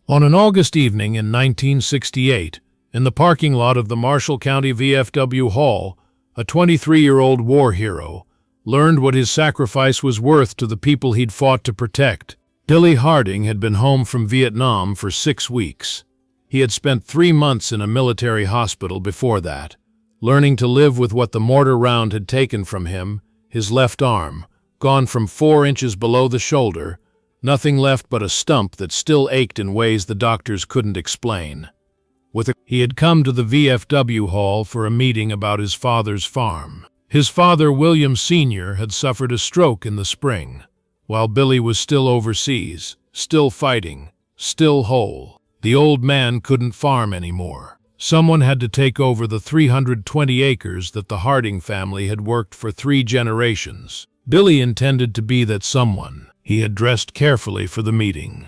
On an August evening in 1968, in the parking lot of the Marshall County VFW Hall, a 23-year-old war hero learned what his sacrifice was worth to the people he'd fought to protect. Billy Harding had been home from Vietnam for 6 weeks. He had spent 3 months in a military hospital before that, learning to live with what the mortar round had taken from him, his left arm, gone from 4 inches below the shoulder, nothing left but a stump that still ached in ways the doctors couldn't explain. He had come to the VFW hall for a meeting about his father's farm. His father, William Sr., had suffered a stroke in the spring, while Billy was still overseas, still fighting, still whole. The old man couldn't farm anymore. Someone had to take over the 320 acres that the Harding family had worked for 3 generations. Billy intended to be that someone. He had dressed carefully for the meeting.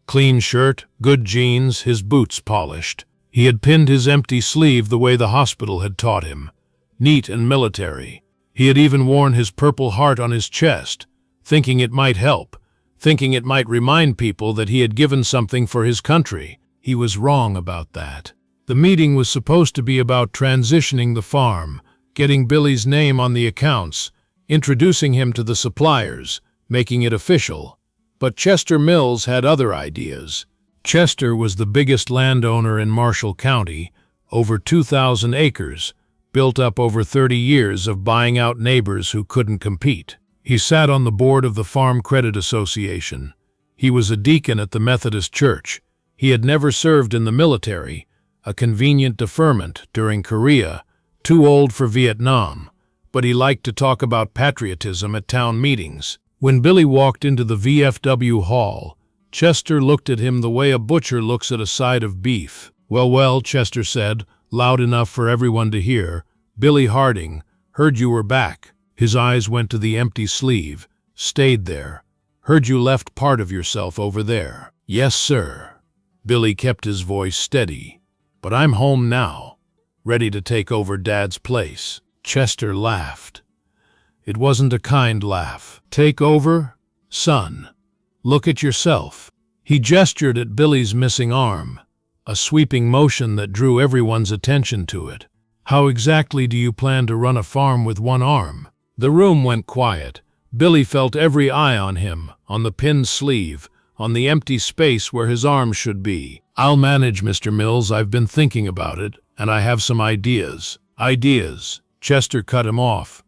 Clean shirt, good jeans, his boots polished. He had pinned his empty sleeve the way the hospital had taught him, neat and military. He had even worn his Purple Heart on his chest, thinking it might help, thinking it might remind people that he had given something for his country. He was wrong about that. The meeting was supposed to be about transitioning the farm, getting Billy's name on the accounts, introducing him to the suppliers, making it official. But Chester Mills had other ideas. Chester was the biggest landowner in Marshall County, over 2,000 acres, built up over 30 years of buying out neighbors who couldn't compete. He sat on the board of the Farm Credit Association. He was a deacon at the Methodist Church. He had never served in the military, a convenient deferment during Korea, too old for Vietnam, but he liked to talk about patriotism at town meetings. When Billy walked into the VFW hall, Chester looked at him the way a butcher looks at a side of beef. Well, Chester said, loud enough for everyone to hear, "Billy Harding, heard you were back." His eyes went to the empty sleeve, stayed there. "Heard you left part of yourself over there." "Yes, sir." Billy kept his voice steady. "But I'm home now, ready to take over Dad's place." Chester laughed. It wasn't a kind laugh. "Take over? Son, look at yourself." He gestured at Billy's missing arm, a sweeping motion that drew everyone's attention to it. "How exactly do you plan to run a farm with one arm?" The room went quiet. Billy felt every eye on him, on the pinned sleeve, on the empty space where his arm should be. "I'll manage, Mr. Mills. I've been thinking about it, and I have some ideas." "Ideas?" Chester cut him off.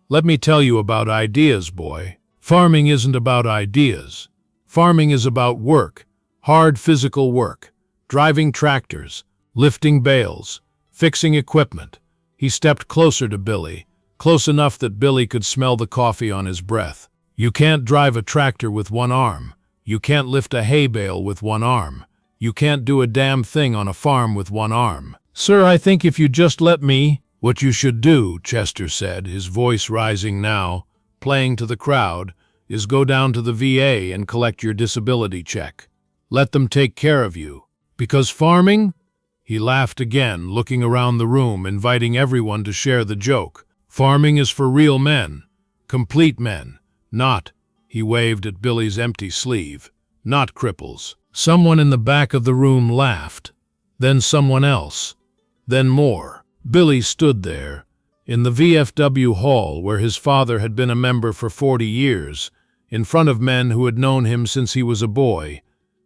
"Let me tell you about ideas, boy. Farming isn't about ideas. Farming is about work, hard physical work, driving tractors, lifting bales, fixing equipment." He stepped closer to Billy, close enough that Billy could smell the coffee on his breath. "You can't drive a tractor with one arm. You can't lift a hay bale with one arm. You can't do a damn thing on a farm with one arm." "Sir, I think if you just let me—" "What you should do," Chester said, his voice rising now, playing to the crowd, "is go down to the VA and collect your disability check. Let them take care of you. Because farming—" He laughed again, looking around the room, inviting everyone to share the joke. "Farming is for real men, complete men, not—" He waved at Billy's empty sleeve. "Not cripples." Someone in the back of the room laughed. Then someone else. Then more. Billy stood there, in the VFW hall where his father had been a member for 40 years, in front of men who had known him since he was a boy,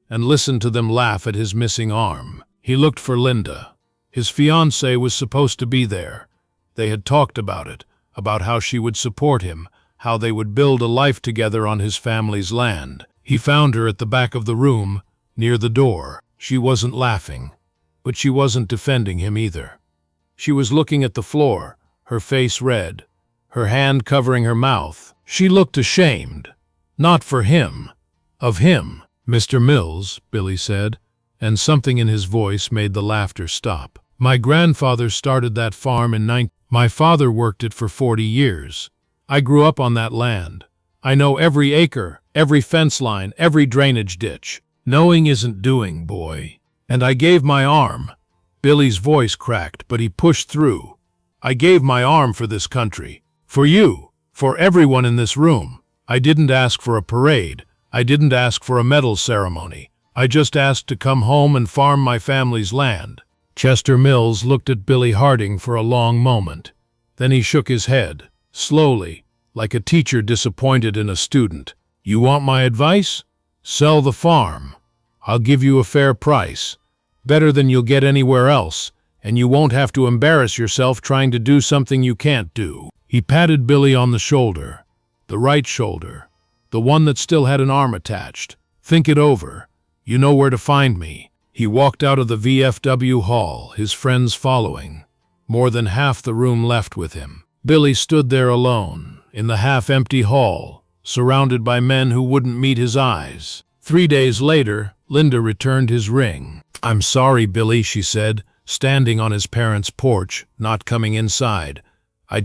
and listened to them laugh at his missing arm. He looked for Linda. His fiancée was supposed to be there. They had talked about it, about how she would support him, how they would build a life together on his family's land. He found her at the back of the room, near the door. She wasn't laughing, but she wasn't defending him either. She was looking at the floor, her face red, her hand covering her mouth. She looked ashamed. Not for him. Of him. "Mr. Mills," Billy said, and something in his voice made the laughter stop. "My grandfather started that farm in My father worked it for 40 years. I grew up on that land. I know every acre, every fence line, every drainage ditch. Knowing isn't doing, boy. And I gave my arm." Billy's voice cracked, but he pushed through. "I gave my arm for this country. For you. For everyone in this room. I didn't ask for a parade. I didn't ask for a medal ceremony. I just asked to come home and farm my family's land." Chester Mills looked at Billy Harding for a long moment. Then he shook his head, slowly, like a teacher disappointed in a student. "You want my advice? Sell the farm. I'll give you a fair price, better than you'll get anywhere else, and you won't have to embarrass yourself trying to do something you can't do." He patted Billy on the shoulder, the right shoulder, the one that still had an arm attached. "Think it over. You know where to find me." He walked out of the VFW hall, his friends following. More than half the room left with him. Billy stood there alone, in the half-empty hall, surrounded by men who wouldn't meet his eyes. 3 days later, Linda returned his ring. "I'm sorry, Billy," she said, standing on his parents' porch, not coming inside. I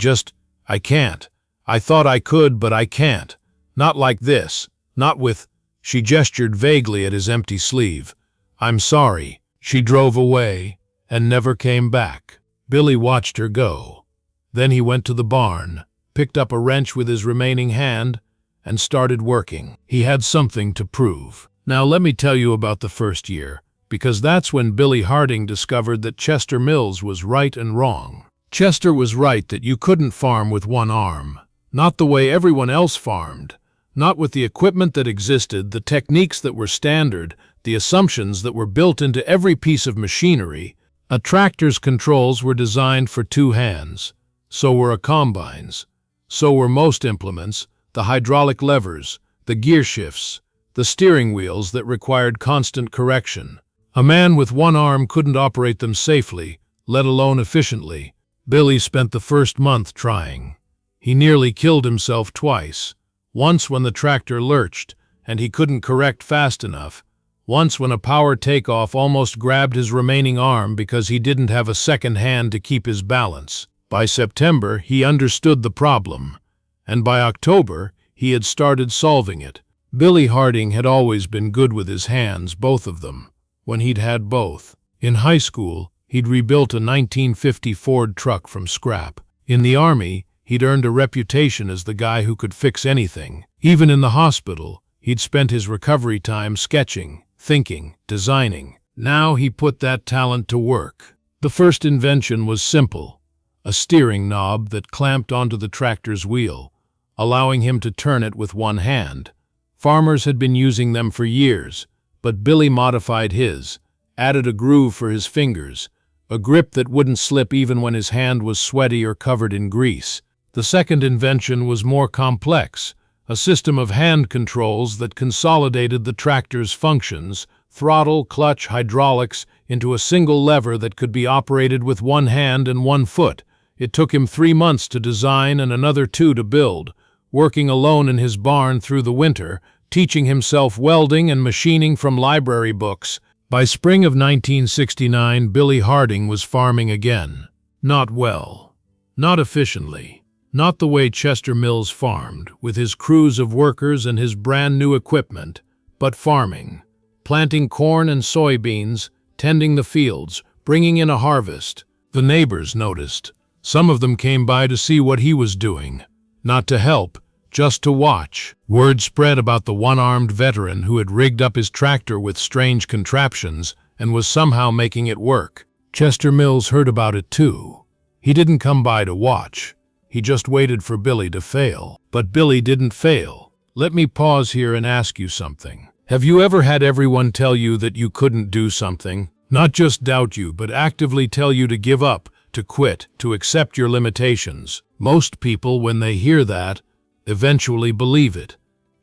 can't. I thought I could, but I can't. Not like this. Not with—" She gestured vaguely at his empty sleeve. "I'm sorry." She drove away and never came back. Billy watched her go. Then he went to the barn, picked up a wrench with his remaining hand, and started working. He had something to prove. Now let me tell you about the first year, because that's when Billy Harding discovered that Chester Mills was right and wrong. Chester was right that you couldn't farm with one arm. Not the way everyone else farmed. Not with the equipment that existed, the techniques that were standard, the assumptions that were built into every piece of machinery. A tractor's controls were designed for 2 hands. So were a combine's. So were most implements, the hydraulic levers, the gear shifts, the steering wheels that required constant correction. A man with one arm couldn't operate them safely, let alone efficiently. Billy spent the first month trying. He nearly killed himself twice. Once when the tractor lurched, and he couldn't correct fast enough. Once when a power takeoff almost grabbed his remaining arm because he didn't have a second hand to keep his balance. By September, he understood the problem, and by October, he had started solving it. Billy Harding had always been good with his hands, both of them, when he'd had both. In high school, he'd rebuilt a 1950 Ford truck from scrap. In the Army, he'd earned a reputation as the guy who could fix anything. Even in the hospital, he'd spent his recovery time sketching, thinking, designing. Now he put that talent to work. The first invention was simple, a steering knob that clamped onto the tractor's wheel, allowing him to turn it with one hand. Farmers had been using them for years, but Billy modified his, added a groove for his fingers, a grip that wouldn't slip even when his hand was sweaty or covered in grease. The second invention was more complex, a system of hand controls that consolidated the tractor's functions, throttle, clutch, hydraulics, into a single lever that could be operated with one hand and one foot. It took him 3 months to design and another 2 to build, working alone in his barn through the winter, teaching himself welding and machining from library books. By spring of 1969, Billy Harding was farming again. Not well. Not efficiently. Not the way Chester Mills farmed, with his crews of workers and his brand new equipment, but farming. Planting corn and soybeans, tending the fields, bringing in a harvest. The neighbors noticed. Some of them came by to see what he was doing. Not to help, just to watch. Word spread about the one-armed veteran who had rigged up his tractor with strange contraptions and was somehow making it work. Chester Mills heard about it too. He didn't come by to watch. He just waited for Billy to fail. But Billy didn't fail. Let me pause here and ask you something. Have you ever had everyone tell you that you couldn't do something? Not just doubt you, but actively tell you to give up, to quit, to accept your limitations. Most people, when they hear that, eventually believe it.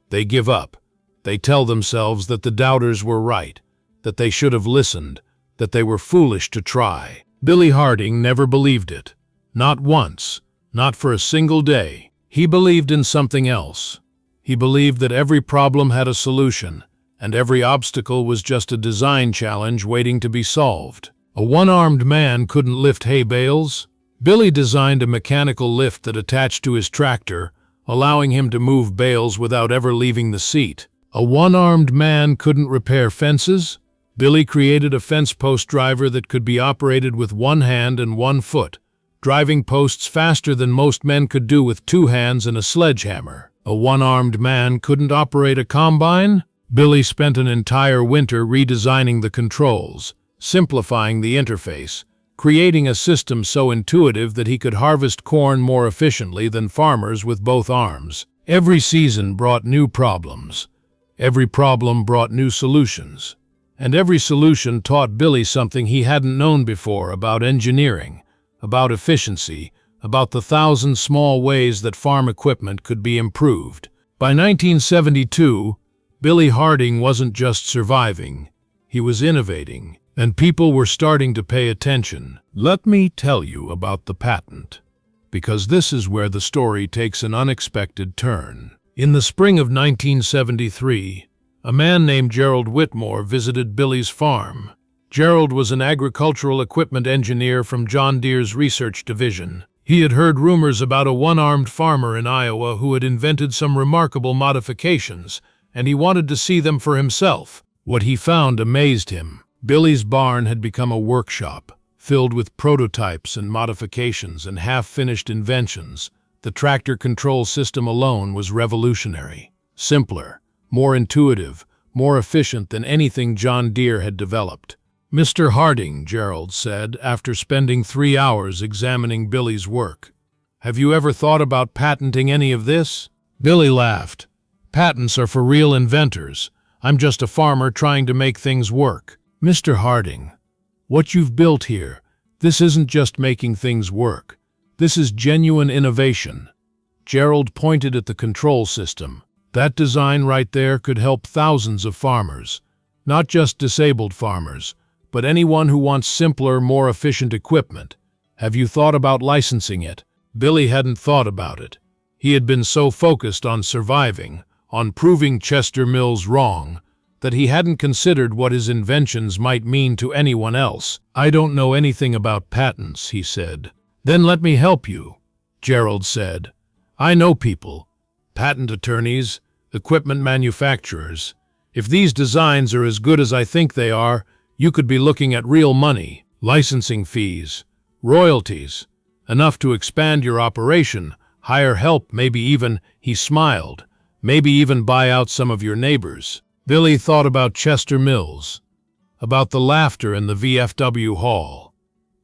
They give up. They tell themselves that the doubters were right, that they should have listened, that they were foolish to try. Billy Harding never believed it. Not once. Not for a single day. He believed in something else. He believed that every problem had a solution, and every obstacle was just a design challenge waiting to be solved. A one-armed man couldn't lift hay bales. Billy designed a mechanical lift that attached to his tractor, allowing him to move bales without ever leaving the seat. A one-armed man couldn't repair fences. Billy created a fence post driver that could be operated with one hand and one foot, driving posts faster than most men could do with 2 hands and a sledgehammer. A one-armed man couldn't operate a combine. Billy spent an entire winter redesigning the controls, simplifying the interface, creating a system so intuitive that he could harvest corn more efficiently than farmers with both arms. Every season brought new problems. Every problem brought new solutions. And every solution taught Billy something he hadn't known before about engineering, about efficiency, about the thousand small ways that farm equipment could be improved. By 1972, Billy Harding wasn't just surviving, he was innovating, and people were starting to pay attention. Let me tell you about the patent, because this is where the story takes an unexpected turn. In the spring of 1973, a man named Gerald Whitmore visited Billy's farm. Gerald was an agricultural equipment engineer from John Deere's research division. He had heard rumors about a one-armed farmer in Iowa who had invented some remarkable modifications, and he wanted to see them for himself. What he found amazed him. Billy's barn had become a workshop, filled with prototypes and modifications and half-finished inventions. The tractor control system alone was revolutionary. Simpler, more intuitive, more efficient than anything John Deere had developed. "Mr. Harding," Gerald said, after spending 3 hours examining Billy's work, "have you ever thought about patenting any of this?" Billy laughed. "Patents are for real inventors. I'm just a farmer trying to make things work." "Mr. Harding, what you've built here, this isn't just making things work. This is genuine innovation." Gerald pointed at the control system. "That design right there could help thousands of farmers, not just disabled farmers, but anyone who wants simpler, more efficient equipment. Have you thought about licensing it?" Billy hadn't thought about it. He had been so focused on surviving, on proving Chester Mills wrong, that he hadn't considered what his inventions might mean to anyone else. "I don't know anything about patents," he said. "Then let me help you," Gerald said. "I know people, patent attorneys, equipment manufacturers. If these designs are as good as I think they are, you could be looking at real money, licensing fees, royalties, enough to expand your operation, hire help, maybe even," he smiled, "maybe even buy out some of your neighbors." Billy thought about Chester Mills, about the laughter in the VFW hall,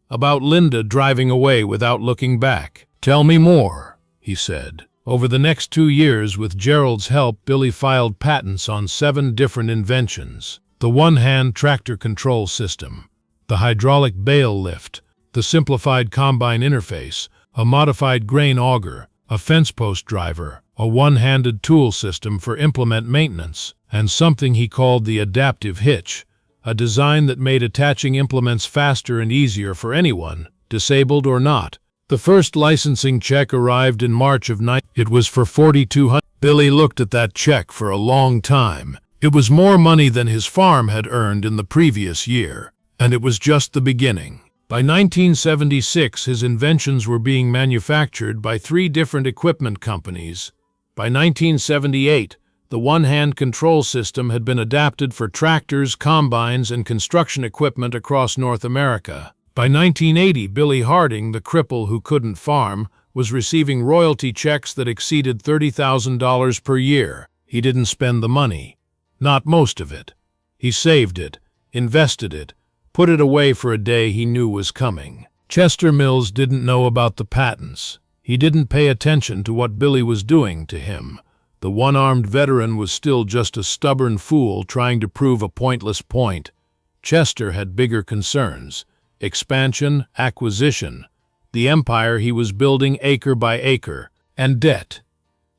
about Linda driving away without looking back. "Tell me more," he said. Over the next 2 years, with Gerald's help, Billy filed patents on 7 different inventions. The one-hand tractor control system, the hydraulic bale lift, the simplified combine interface, a modified grain auger, a fence post driver, a one-handed tool system for implement maintenance, and something he called the adaptive hitch, a design that made attaching implements faster and easier for anyone, disabled or not. The first licensing check arrived in March of 19. It was for $4,200. Billy looked at that check for a long time. It was more money than his farm had earned in the previous year, and it was just the beginning. By 1976, his inventions were being manufactured by 3 different equipment companies. By 1978, the one-hand control system had been adapted for tractors, combines, and construction equipment across North America. By 1980, Billy Harding, the cripple who couldn't farm, was receiving royalty checks that exceeded $30,000 per year. He didn't spend the money. Not most of it. He saved it, invested it, put it away for a day he knew was coming. Chester Mills didn't know about the patents. He didn't pay attention to what Billy was doing to him. The one-armed veteran was still just a stubborn fool trying to prove a pointless point. Chester had bigger concerns: expansion, acquisition, the empire he was building acre by acre, and debt.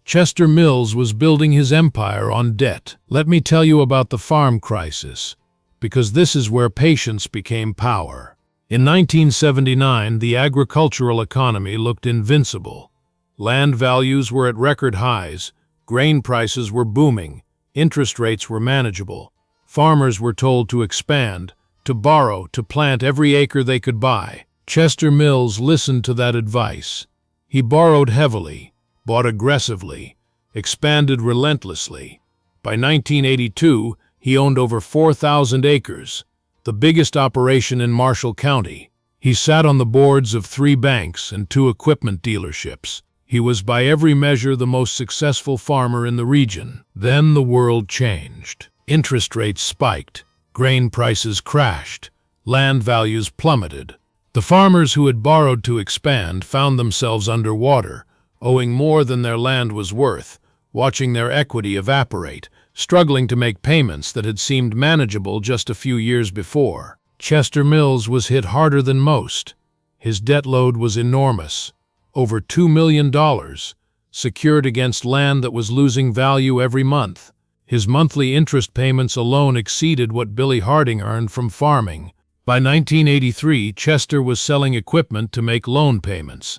Chester Mills was building his empire on debt. Let me tell you about the farm crisis, because this is where patience became power. In 1979, the agricultural economy looked invincible. Land values were at record highs, grain prices were booming, interest rates were manageable. Farmers were told to expand, to borrow, to plant every acre they could buy. Chester Mills listened to that advice. He borrowed heavily, bought aggressively, expanded relentlessly. By 1982, he owned over 4,000 acres, the biggest operation in Marshall County. He sat on the boards of 3 banks and 2 equipment dealerships. He was by every measure the most successful farmer in the region. Then the world changed. Interest rates spiked, grain prices crashed, land values plummeted. The farmers who had borrowed to expand found themselves underwater, owing more than their land was worth, watching their equity evaporate, struggling to make payments that had seemed manageable just a few years before. Chester Mills was hit harder than most. His debt load was enormous, over $2 million, secured against land that was losing value every month. His monthly interest payments alone exceeded what Billy Harding earned from farming. By 1983, Chester was selling equipment to make loan payments.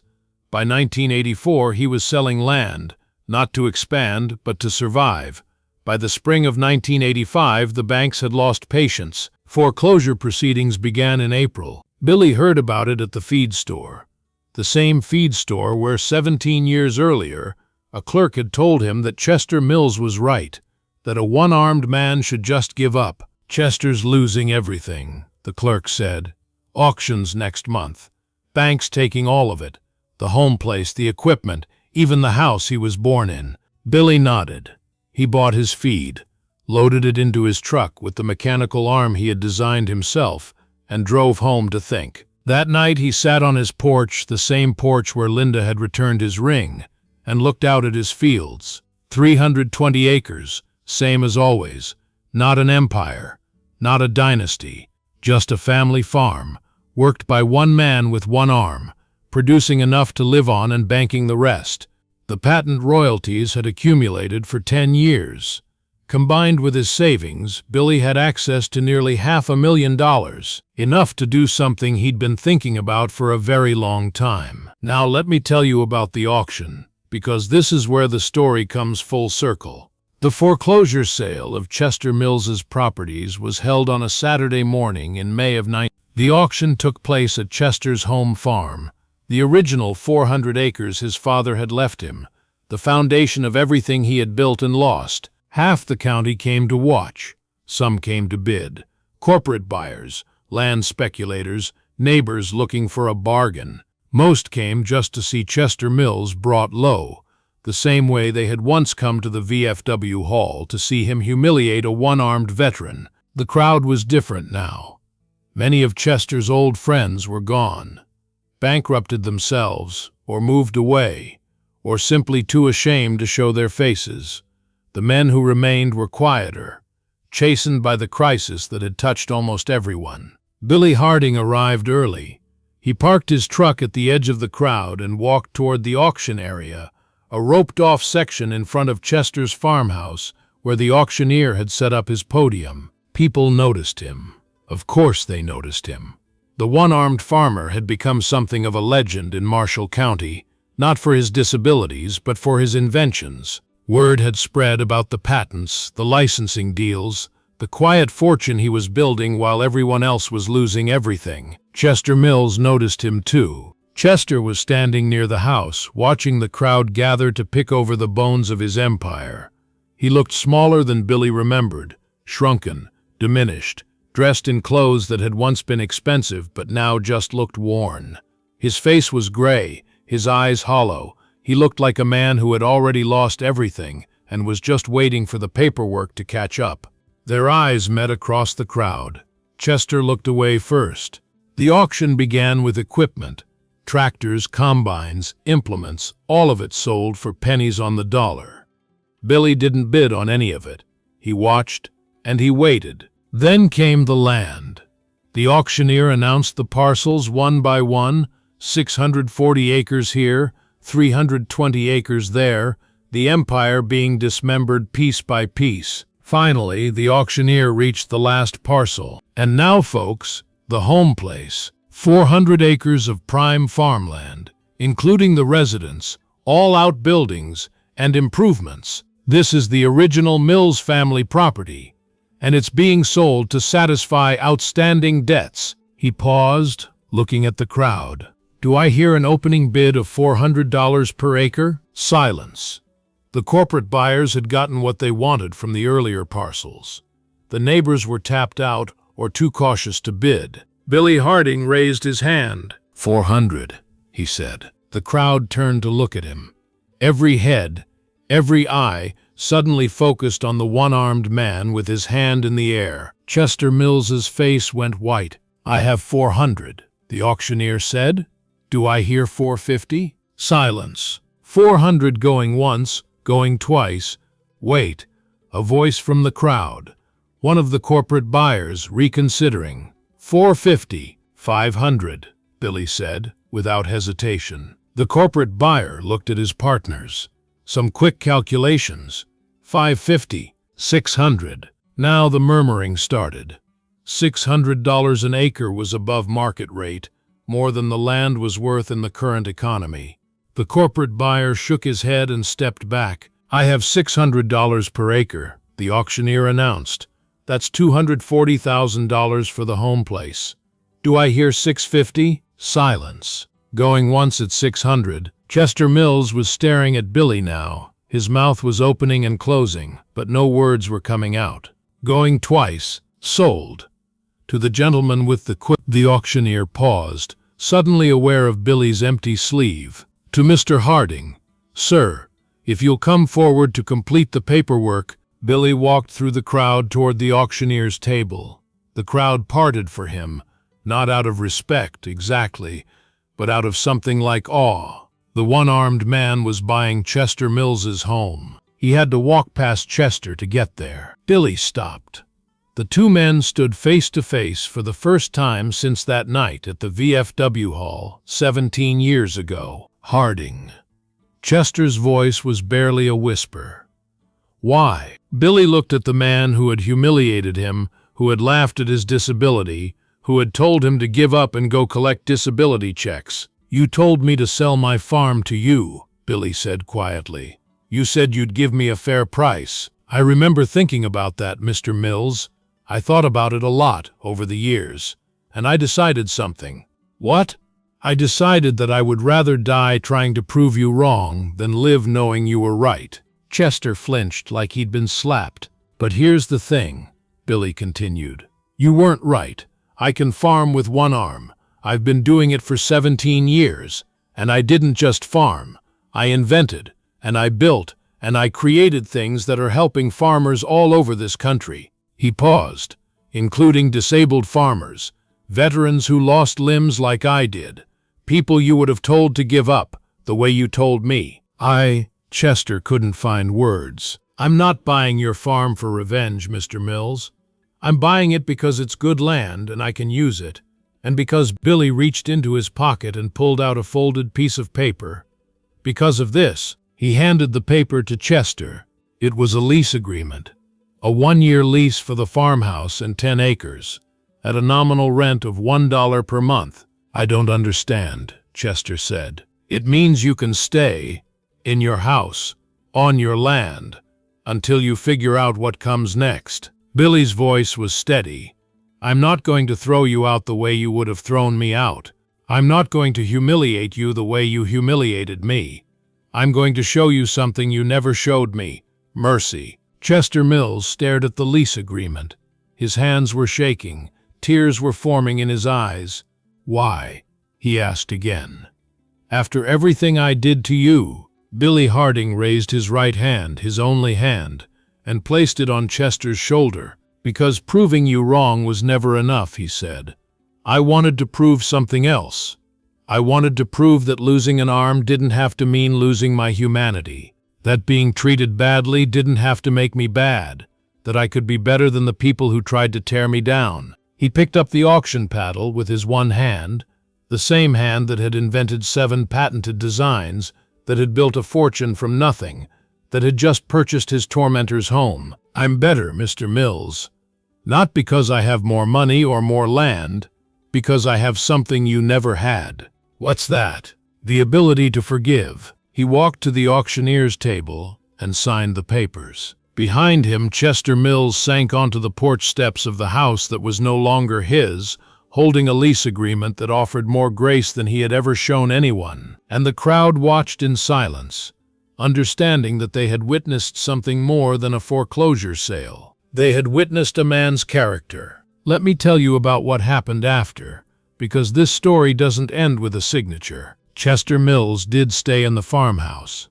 By 1984, he was selling land, not to expand, but to survive. By the spring of 1985, the banks had lost patience. Foreclosure proceedings began in April. Billy heard about it at the feed store. The same feed store where 17 years earlier, a clerk had told him that Chester Mills was right, that a one-armed man should just give up. "Chester's losing everything," the clerk said. "Auctions next month. Banks taking all of it. The home place, the equipment, even the house he was born in." Billy nodded. He bought his feed, loaded it into his truck with the mechanical arm he had designed himself, and drove home to think. That night he sat on his porch, the same porch where Linda had returned his ring, and looked out at his fields. 320 acres, same as always. Not an empire, not a dynasty, just a family farm, worked by one man with one arm, producing enough to live on and banking the rest. The patent royalties had accumulated for 10 years. Combined with his savings, Billy had access to nearly $500,000, enough to do something he'd been thinking about for a very long time. Now let me tell you about the auction, because this is where the story comes full circle. The foreclosure sale of Chester Mills's properties was held on a Saturday morning in May of 19. The auction took place at Chester's home farm, the original 400 acres his father had left him, the foundation of everything he had built and lost. Half the county came to watch. Some came to bid. Corporate buyers, land speculators, neighbors looking for a bargain. Most came just to see Chester Mills brought low, the same way they had once come to the VFW hall to see him humiliate a one-armed veteran. The crowd was different now. Many of Chester's old friends were gone, bankrupted themselves, or moved away, or simply too ashamed to show their faces. The men who remained were quieter, chastened by the crisis that had touched almost everyone. Billy Harding arrived early. He parked his truck at the edge of the crowd and walked toward the auction area, a roped-off section in front of Chester's farmhouse where the auctioneer had set up his podium. People noticed him. Of course they noticed him. The one-armed farmer had become something of a legend in Marshall County, not for his disabilities, but for his inventions. Word had spread about the patents, the licensing deals, the quiet fortune he was building while everyone else was losing everything. Chester Mills noticed him too. Chester was standing near the house, watching the crowd gather to pick over the bones of his empire. He looked smaller than Billy remembered, shrunken, diminished, dressed in clothes that had once been expensive but now just looked worn. His face was gray, his eyes hollow. He looked like a man who had already lost everything and was just waiting for the paperwork to catch up. Their eyes met across the crowd. Chester looked away first. The auction began with equipment. Tractors, combines, implements, all of it sold for pennies on the dollar. Billy didn't bid on any of it. He watched, and he waited. Then came the land. The auctioneer announced the parcels one by one, 640 acres here, 320 acres there, the empire being dismembered piece by piece. Finally, the auctioneer reached the last parcel. And now, folks, the home place. 400 acres of prime farmland, including the residence, all outbuildings, and improvements. This is the original Mills family property, and it's being sold to satisfy outstanding debts. He paused, looking at the crowd. Do I hear an opening bid of $400 per acre? Silence. The corporate buyers had gotten what they wanted from the earlier parcels. The neighbors were tapped out or too cautious to bid. Billy Harding raised his hand. 400, he said. The crowd turned to look at him. Every head, every eye suddenly focused on the one-armed man with his hand in the air. Chester Mills's face went white. "I have 400, the auctioneer said. "Do I hear 450? Silence. 400 going once, going twice. Wait. A voice from the crowd. One of the corporate buyers, reconsidering. 450. 500, Billy said, without hesitation. The corporate buyer looked at his partners. Some quick calculations. 550. 600. Now the murmuring started. $600 an acre was above market rate, more than the land was worth in the current economy. The corporate buyer shook his head and stepped back. "I have $600 per acre," the auctioneer announced. "That's $240,000 for the home place. Do I hear 650? Silence. Going once at 600. Chester Mills was staring at Billy now. His mouth was opening and closing, but no words were coming out. Going twice. Sold. To the gentleman with the quip. The auctioneer paused, suddenly aware of Billy's empty sleeve. To Mr. Harding. "Sir, if you'll come forward to complete the paperwork." Billy walked through the crowd toward the auctioneer's table. The crowd parted for him, not out of respect, exactly, but out of something like awe. The one-armed man was buying Chester Mills's home. He had to walk past Chester to get there. Billy stopped. The two men stood face to face for the first time since that night at the VFW Hall 17 years ago. Harding. Chester's voice was barely a whisper. "Why?" Billy looked at the man who had humiliated him, who had laughed at his disability, who had told him to give up and go collect disability checks. "You told me to sell my farm to you," Billy said quietly. "You said you'd give me a fair price." "I remember thinking about that, Mr. Mills. I thought about it a lot over the years, and I decided something." "What?" "I decided that I would rather die trying to prove you wrong than live knowing you were right." Chester flinched like he'd been slapped. "But here's the thing," Billy continued. "You weren't right. I can farm with one arm. I've been doing it for 17 years. And I didn't just farm. I invented, and I built, and I created things that are helping farmers all over this country." He paused, "including disabled farmers, veterans who lost limbs like I did, people you would have told to give up, the way you told me." Chester couldn't find words. "I'm not buying your farm for revenge, Mr. Mills. I'm buying it because it's good land and I can use it, and because—" Billy reached into his pocket and pulled out a folded piece of paper. "Because of this." He handed the paper to Chester. It was a lease agreement. A 1-year lease for the farmhouse and 10 acres, at a nominal rent of $1 per month. "I don't understand," Chester said. "It means you can stay in your house, on your land, until you figure out what comes next." Billy's voice was steady. "I'm not going to throw you out the way you would have thrown me out. I'm not going to humiliate you the way you humiliated me. I'm going to show you something you never showed me: mercy." Chester Mills stared at the lease agreement. His hands were shaking. Tears were forming in his eyes. "Why?" he asked again. "After everything I did to you." Billy Harding raised his right hand, his only hand, and placed it on Chester's shoulder. "Because proving you wrong was never enough," he said. "I wanted to prove something else. I wanted to prove that losing an arm didn't have to mean losing my humanity, that being treated badly didn't have to make me bad, that I could be better than the people who tried to tear me down." He picked up the auction paddle with his one hand, the same hand that had invented 7 patented designs, that had built a fortune from nothing, that had just purchased his tormentor's home. "I'm better, Mr. Mills. Not because I have more money or more land, because I have something you never had." "What's that?" "The ability to forgive." He walked to the auctioneer's table and signed the papers. Behind him, Chester Mills sank onto the porch steps of the house that was no longer his, holding a lease agreement that offered more grace than he had ever shown anyone. And the crowd watched in silence, understanding that they had witnessed something more than a foreclosure sale. They had witnessed a man's character. Let me tell you about what happened after, because this story doesn't end with a signature. Chester Mills did stay in the farmhouse.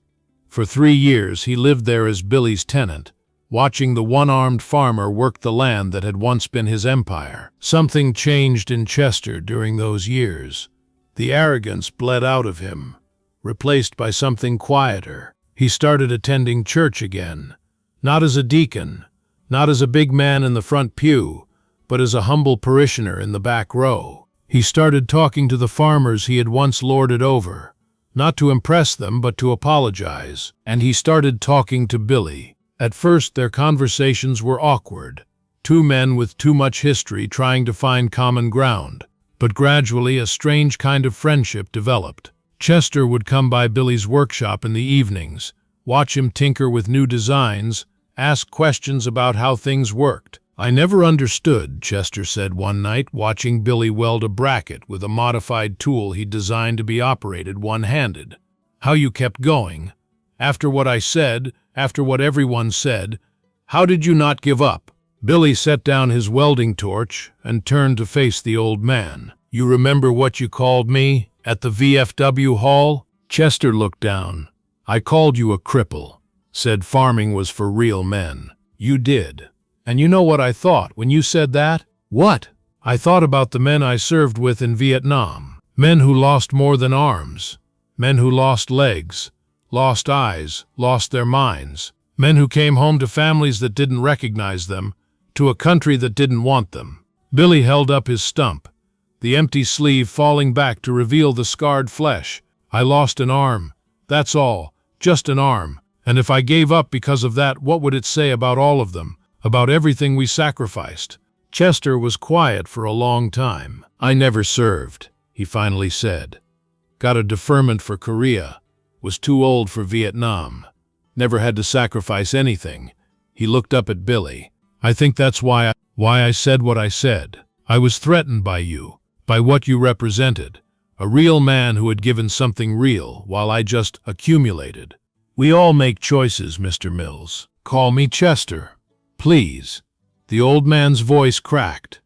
For 3 years he lived there as Billy's tenant, watching the one-armed farmer work the land that had once been his empire. Something changed in Chester during those years. The arrogance bled out of him, replaced by something quieter. He started attending church again, not as a deacon, not as a big man in the front pew, but as a humble parishioner in the back row. He started talking to the farmers he had once lorded over, not to impress them but to apologize. And he started talking to Billy. At first their conversations were awkward, two men with too much history trying to find common ground. But gradually a strange kind of friendship developed. Chester would come by Billy's workshop in the evenings, watch him tinker with new designs, ask questions about how things worked. "I never understood," Chester said one night, watching Billy weld a bracket with a modified tool he'd designed to be operated one-handed. "How you kept going. After what I said, after what everyone said, how did you not give up?" Billy set down his welding torch and turned to face the old man. "You remember what you called me at the VFW hall?" Chester looked down. "I called you a cripple. Said farming was for real men." "You did. And you know what I thought when you said that?" "What?" "I thought about the men I served with in Vietnam. Men who lost more than arms. Men who lost legs, lost eyes, lost their minds. Men who came home to families that didn't recognize them, to a country that didn't want them." Billy held up his stump, the empty sleeve falling back to reveal the scarred flesh. "I lost an arm. That's all. Just an arm. And if I gave up because of that, what would it say about all of them? About everything we sacrificed?" Chester was quiet for a long time. "I never served," he finally said. "Got a deferment for Korea. Was too old for Vietnam. Never had to sacrifice anything." He looked up at Billy. "I think that's why I said what I said. I was threatened by you, by what you represented. A real man who had given something real, while I just accumulated. We all make choices, Mr. Mills. Call me Chester, please." The old man's voice cracked.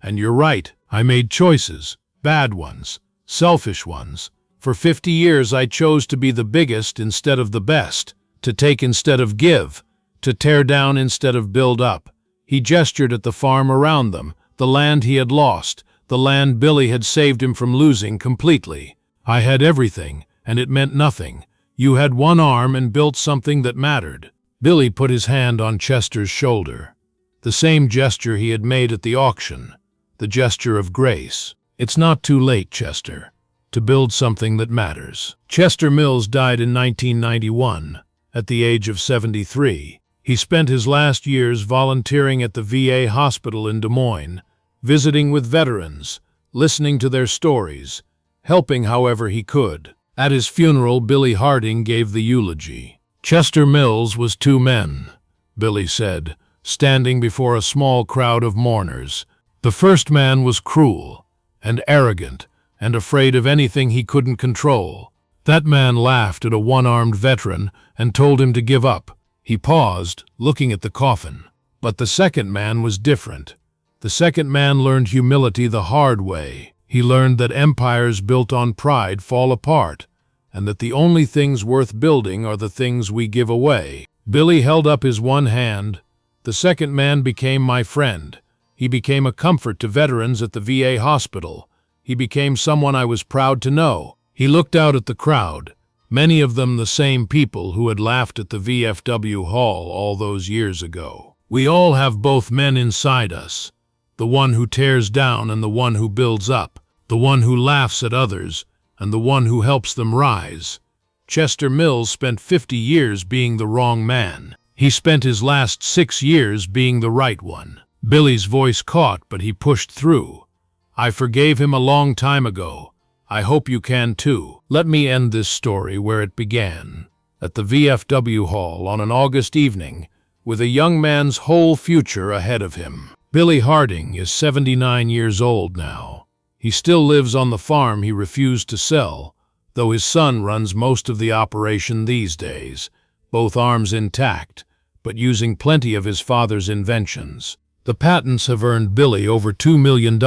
"And you're right, I made choices, bad ones, selfish ones. For 50 years I chose to be the biggest instead of the best, to take instead of give, to tear down instead of build up." He gestured at the farm around them, the land he had lost, the land Billy had saved him from losing completely. "I had everything, and it meant nothing. You had one arm and built something that mattered." Billy put his hand on Chester's shoulder. The same gesture he had made at the auction, the gesture of grace. "It's not too late, Chester, to build something that matters." Chester Mills died in 1991, at the age of 73. He spent his last years volunteering at the VA hospital in Des Moines, visiting with veterans, listening to their stories, helping however he could. At his funeral, Billy Harding gave the eulogy. "Chester Mills was two men," Billy said, standing before a small crowd of mourners. "The first man was cruel and arrogant and afraid of anything he couldn't control. That man laughed at a one-armed veteran and told him to give up." He paused, looking at the coffin. "But the second man was different. The second man learned humility the hard way. He learned that empires built on pride fall apart, and that the only things worth building are the things we give away." Billy held up his one hand. "The second man became my friend. He became a comfort to veterans at the VA hospital. He became someone I was proud to know." He looked out at the crowd, many of them the same people who had laughed at the VFW hall all those years ago. "We all have both men inside us, the one who tears down and the one who builds up, the one who laughs at others and the one who helps them rise." Chester Mills spent 50 years being the wrong man. He spent his last 6 years being the right one. Billy's voice caught, but he pushed through. "I forgave him a long time ago. I hope you can too." Let me end this story where it began, at the VFW hall on an August evening, with a young man's whole future ahead of him. Billy Harding is 79 years old now. He still lives on the farm he refused to sell, though his son runs most of the operation these days, both arms intact, but using plenty of his father's inventions. The patents have earned Billy over $2 million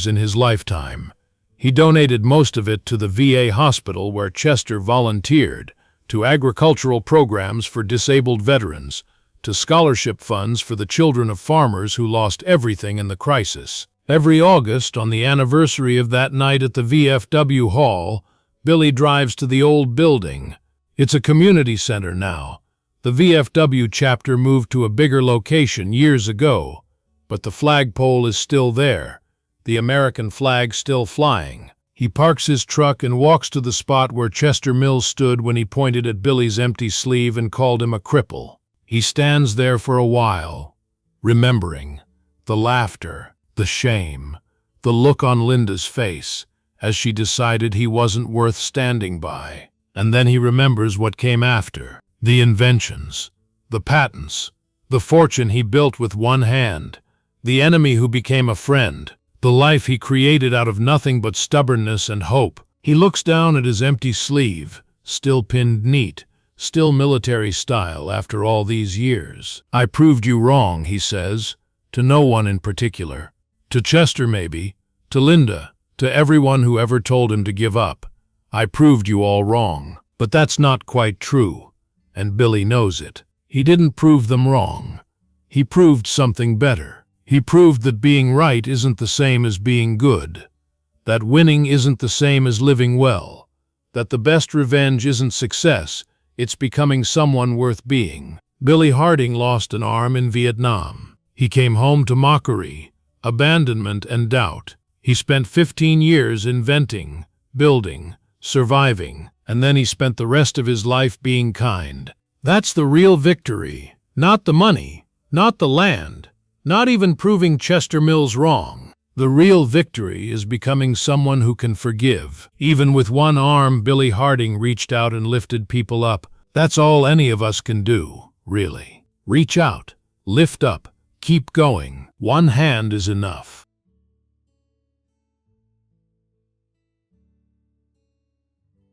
in his lifetime. He donated most of it to the VA hospital where Chester volunteered to agricultural programs for disabled veterans, to scholarship funds for the children of farmers who lost everything in the crisis. Every August, on the anniversary of that night at the VFW Hall, Billy drives to the old building. It's a community center now. The VFW chapter moved to a bigger location years ago, but the flagpole is still there, the American flag still flying. He parks his truck and walks to the spot where Chester Mills stood when he pointed at Billy's empty sleeve and called him a cripple. He stands there for a while, remembering the laughter, the shame, the look on Linda's face as she decided he wasn't worth standing by. And then he remembers what came after. The inventions, the patents, the fortune he built with one hand, the enemy who became a friend, the life he created out of nothing but stubbornness and hope. He looks down at his empty sleeve, still pinned neat, still military style after all these years. "I proved you wrong," he says, to no one in particular. To Chester maybe, to Linda, to everyone who ever told him to give up. "I proved you all wrong." But that's not quite true, and Billy knows it. He didn't prove them wrong. He proved something better. He proved that being right isn't the same as being good, that winning isn't the same as living well, that the best revenge isn't success, it's becoming someone worth being. Billy Harding lost an arm in Vietnam. He came home to mockery, abandonment, and doubt. He spent 15 years inventing, building, surviving, and then he spent the rest of his life being kind. That's the real victory. Not the money, not the land, not even proving Chester Mills wrong. The real victory is becoming someone who can forgive. Even with one arm, Billy Harding reached out and lifted people up. That's all any of us can do, really. Reach out, lift up, keep going. One hand is enough.